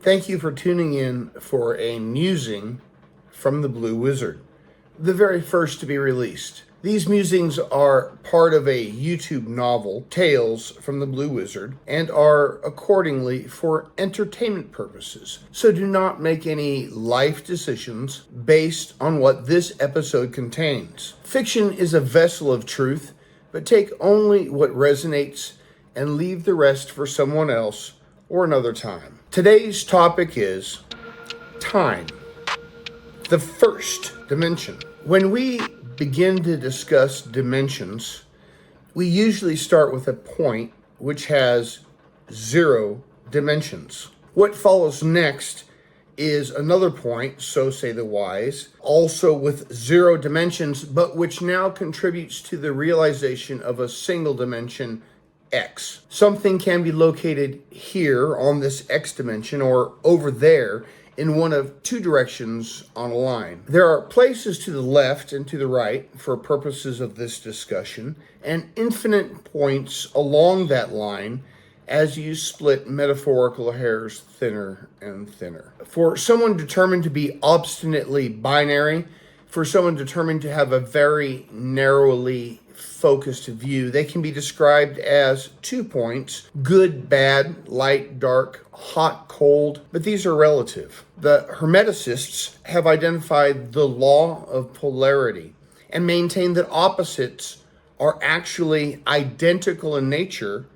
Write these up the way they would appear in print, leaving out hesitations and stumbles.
Thank you for tuning in for a musing from the Blue Wizard, the very first to be released. These musings are part of a YouTube novel, Tales from the Blue Wizard, and are accordingly for entertainment purposes. So do not make any life decisions based on what this episode contains. Fiction is a vessel of truth, but take only what resonates and leave the rest for someone else or another time. Today's topic is time, the first dimension. When we begin to discuss dimensions, we usually start with a point which has 0 dimensions. What follows next is another point, so say the wise, also with 0 dimensions, but which now contributes to the realization of a single dimension, X. Something can be located here on this X dimension or over there in one of 2 directions on a line. There are places to the left and to the right for purposes of this discussion, and infinite points along that line as you split metaphorical hairs thinner and thinner. For someone determined to be obstinately binary, for someone determined to have a very narrowly focused view, they can be described as 2 points: good, bad, light, dark, hot, cold, but these are relative. The Hermeticists have identified the law of polarity and maintain that opposites are actually identical in nature,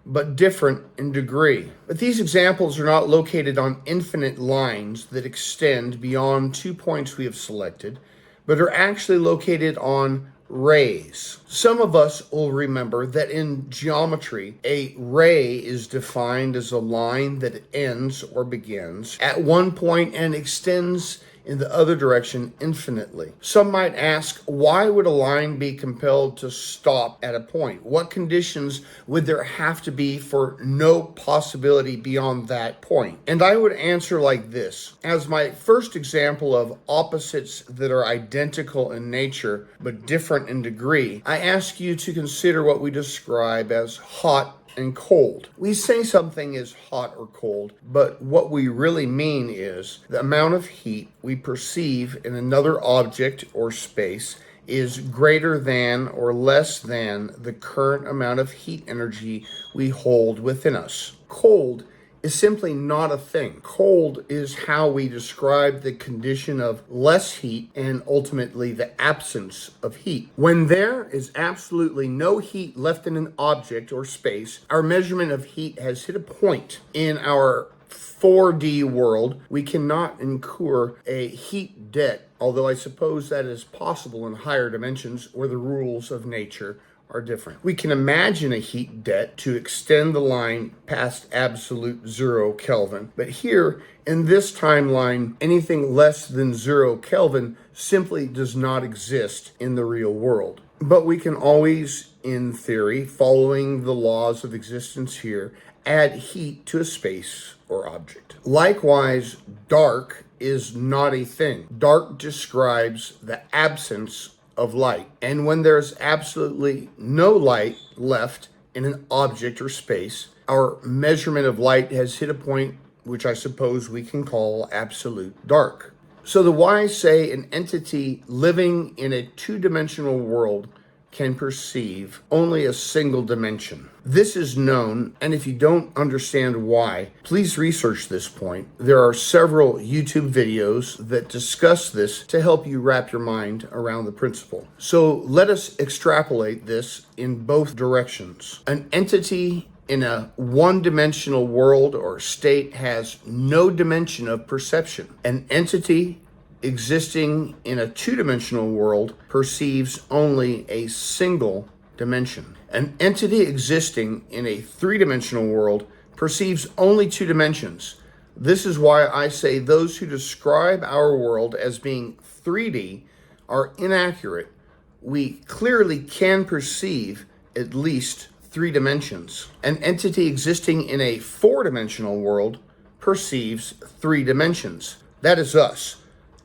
but different in degree. But these examples are not located on infinite lines that extend beyond 2 points we have selected, but are actually located on rays. Some of us will remember that in geometry, a ray is defined as a line that ends or begins at one point and extends in the other direction infinitely. Some might ask, why would a line be compelled to stop at a point? What conditions would there have to be for no possibility beyond that point? And I would answer like this. As my first example of opposites that are identical in nature but different in degree, I ask you to consider what we describe as hot and cold. We say something is hot or cold, but what we really mean is the amount of heat we perceive in another object or space is greater than or less than the current amount of heat energy we hold within us. Cold is simply not a thing. Cold is how we describe the condition of less heat and ultimately the absence of heat. When there is absolutely no heat left in an object or space, our measurement of heat has hit a point. In our 4D world, we cannot incur a heat debt, although I suppose that is possible in higher dimensions where the rules of nature are different. We can imagine a heat debt to extend the line past absolute 0 Kelvin, but here in this timeline, anything less than 0 Kelvin simply does not exist in the real world. But we can always, in theory, following the laws of existence here, add heat to a space or object. Likewise, dark is not a thing. Dark describes the absence of light. And when there's absolutely no light left in an object or space, our measurement of light has hit a point which I suppose we can call absolute dark. So the wise say an entity living in a 2-dimensional world can perceive only a single dimension. This is known, and if you don't understand why, please research this point. There are several YouTube videos that discuss this to help you wrap your mind around the principle. So let us extrapolate this in both directions. An entity in a 1-dimensional world or state has no dimension of perception. An entity existing in a 2-dimensional world perceives only a single dimension. An entity existing in a 3-dimensional world perceives only 2 dimensions. This is why I say those who describe our world as being 3D are inaccurate. We clearly can perceive at least 3 dimensions. An entity existing in a 4-dimensional world perceives 3 dimensions. That is us,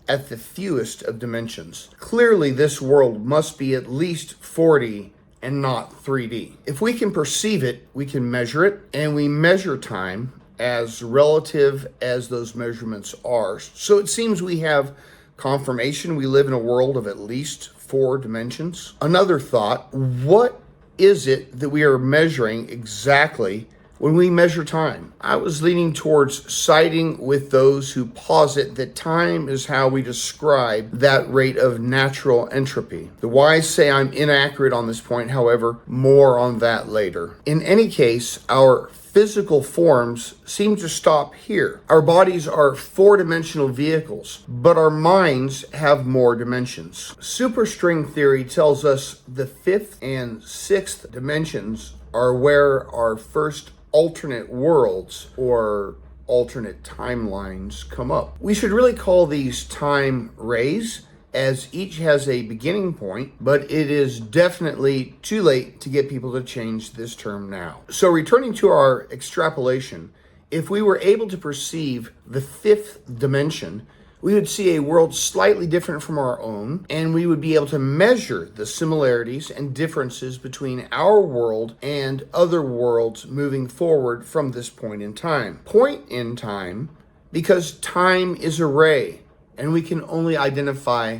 at the fewest of dimensions. Clearly, this world must be at least 4D and not 3D. If we can perceive it, we can measure it, and we measure time as relative as those measurements are. So it seems we have confirmation we live in a world of at least 4 dimensions. Another thought, what is it that we are measuring exactly when we measure time? I was leaning towards siding with those who posit that time is how we describe that rate of natural entropy. The wise say I'm inaccurate on this point, however, more on that later. In any case, our physical forms seem to stop here. Our bodies are 4-dimensional vehicles, but our minds have more dimensions. Superstring theory tells us the 5th and 6th dimensions are where our first alternate worlds or alternate timelines come up. We should really call these time rays, as each has a beginning point, but it is definitely too late to get people to change this term now. So returning to our extrapolation, if we were able to perceive the 5th dimension, we would see a world slightly different from our own, and we would be able to measure the similarities and differences between our world and other worlds moving forward from this point in time. Point in time, because time is a ray, and we can only identify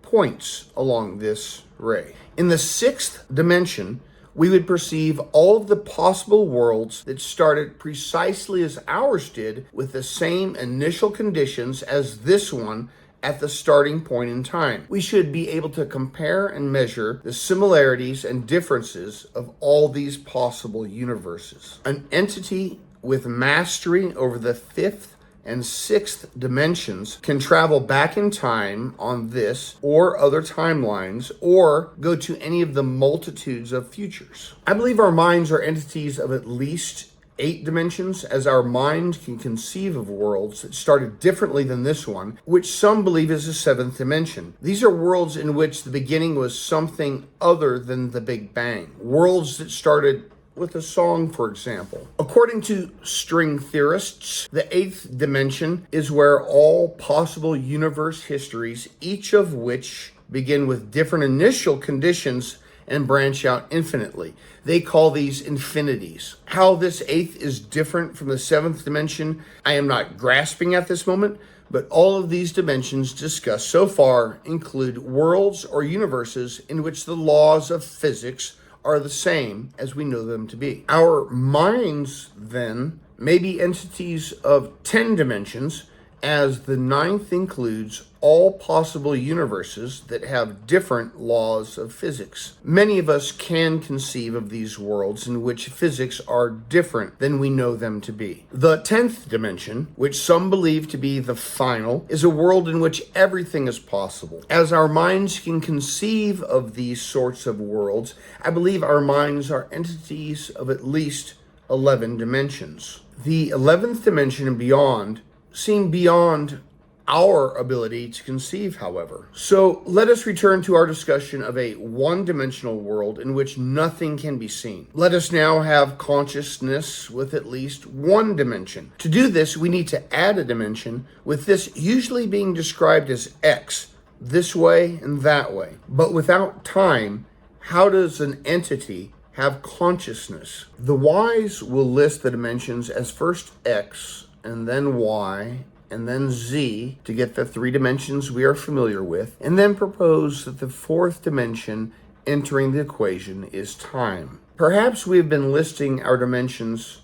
points along this ray. In the 6th dimension, we would perceive all of the possible worlds that started precisely as ours did, with the same initial conditions as this one at the starting point in time. We should be able to compare and measure the similarities and differences of all these possible universes. An entity with mastery over the 5th and 6th dimensions can travel back in time on this or other timelines, or go to any of the multitudes of futures. I believe our minds are entities of at least 8 dimensions, as our mind can conceive of worlds that started differently than this one, which some believe is the 7th dimension. These are worlds in which the beginning was something other than the Big Bang. Worlds that started with a song, for example. According to string theorists, the 8th dimension is where all possible universe histories, each of which begin with different initial conditions and branch out infinitely. They call these infinities. How this 8th is different from the 7th dimension, I am not grasping at this moment, but all of these dimensions discussed so far include worlds or universes in which the laws of physics are the same as we know them to be. Our minds, then, may be entities of 10 dimensions, as the 9th includes all possible universes that have different laws of physics. Many of us can conceive of these worlds in which physics are different than we know them to be. The 10th dimension, which some believe to be the final, is a world in which everything is possible. As our minds can conceive of these sorts of worlds, I believe our minds are entities of at least 11 dimensions. The 11th dimension and beyond seem beyond our ability to conceive, however. So let us return to our discussion of a one-dimensional world in which nothing can be seen. Let us now have consciousness with at least one dimension. To do this, we need to add a dimension, with this usually being described as X, this way and that way. But without time, how does an entity have consciousness? The wise will list the dimensions as first X, and then Y, and then Z to get the 3 dimensions we are familiar with, and then propose that the 4th dimension entering the equation is time. Perhaps we have been listing our dimensions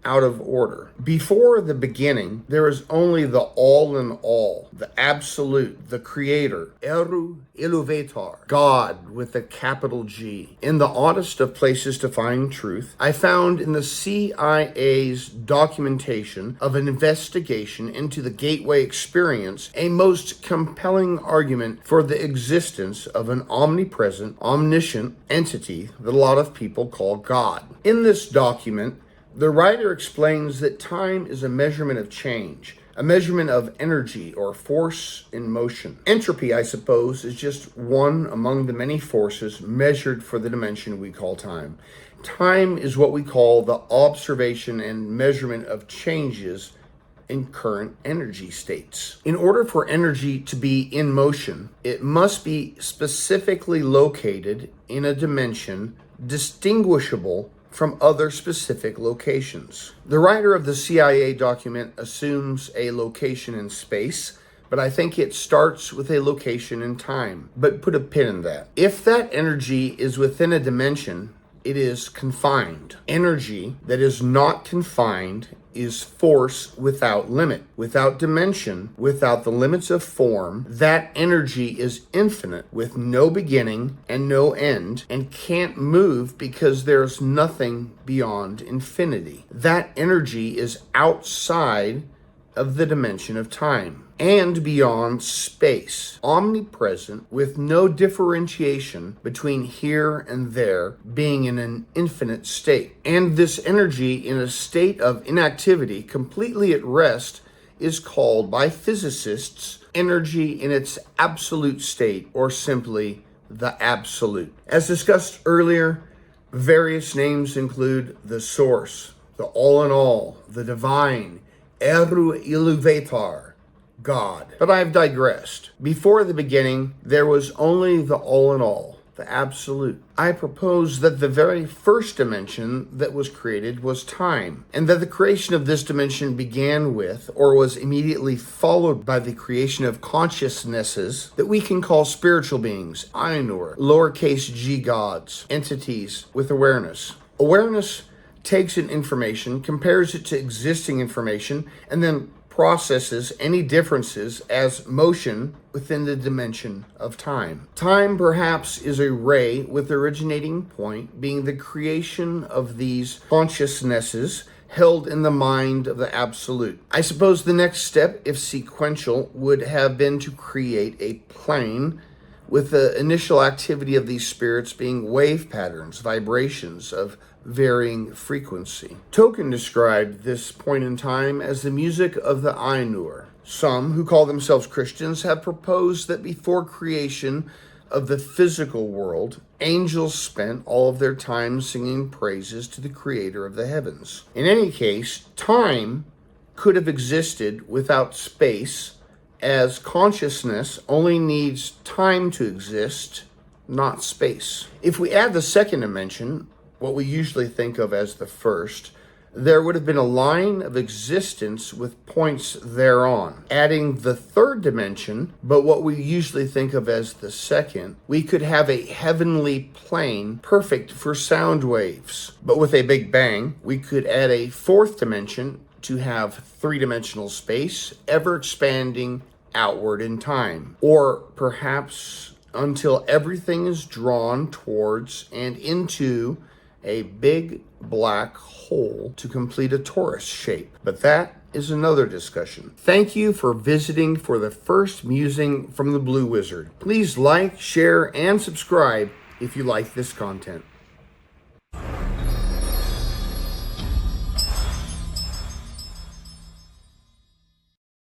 out of order. Before the beginning, there is only the all in all, the absolute, the creator, Eru Iluvatar, God with a capital G. In the oddest of places to find truth, I found in the CIA's documentation of an investigation into the Gateway experience a most compelling argument for the existence of an omnipresent, omniscient entity that a lot of people call God. In this document, the writer explains that time is a measurement of change, a measurement of energy or force in motion. Entropy, I suppose, is just one among the many forces measured for the dimension we call time. Time is what we call the observation and measurement of changes in current energy states. In order for energy to be in motion, it must be specifically located in a dimension distinguishable from other specific locations. The writer of the CIA document assumes a location in space, but I think it starts with a location in time. But put a pin in that. If that energy is within a dimension, it is confined. Energy that is not confined is force without limit, without dimension, without the limits of form. That energy is infinite with no beginning and no end and can't move because there's nothing beyond infinity. That energy is outside of the dimension of time and beyond space, omnipresent with no differentiation between here and there, being in an infinite state. And this energy in a state of inactivity, completely at rest, is called by physicists energy in its absolute state, or simply the absolute. As discussed earlier, various names include the source, the all in all, the divine, Eru Iluvatar, God. But I've digressed. Before the beginning, there was only the all in all, the absolute. I propose that the very first dimension that was created was time, and that the creation of this dimension began with, or was immediately followed by, the creation of consciousnesses that we can call spiritual beings, Ainur, lowercase g gods, entities with awareness. Awareness takes in information, compares it to existing information, and then processes any differences as motion within the dimension of time. Time perhaps is a ray with originating point being the creation of these consciousnesses held in the mind of the absolute. I suppose the next step, if sequential, would have been to create a plane with the initial activity of these spirits being wave patterns, vibrations of varying frequency. Tolkien described this point in time as the music of the Ainur. Some, who call themselves Christians, have proposed that before creation of the physical world, angels spent all of their time singing praises to the creator of the heavens. In any case, time could have existed without space, as consciousness only needs time to exist, not space. If we add the second dimension, what we usually think of as the first, there would have been a line of existence with points thereon. Adding the third dimension, but what we usually think of as the second, we could have a heavenly plane perfect for sound waves. But with a big bang, we could add a fourth dimension to have three-dimensional space, ever expanding outward in time. Or perhaps until everything is drawn towards and into a big black hole to complete a torus shape. But that is another discussion. Thank you for visiting for the first musing from the Blue Wizard. Please like, share, and subscribe if you like this content.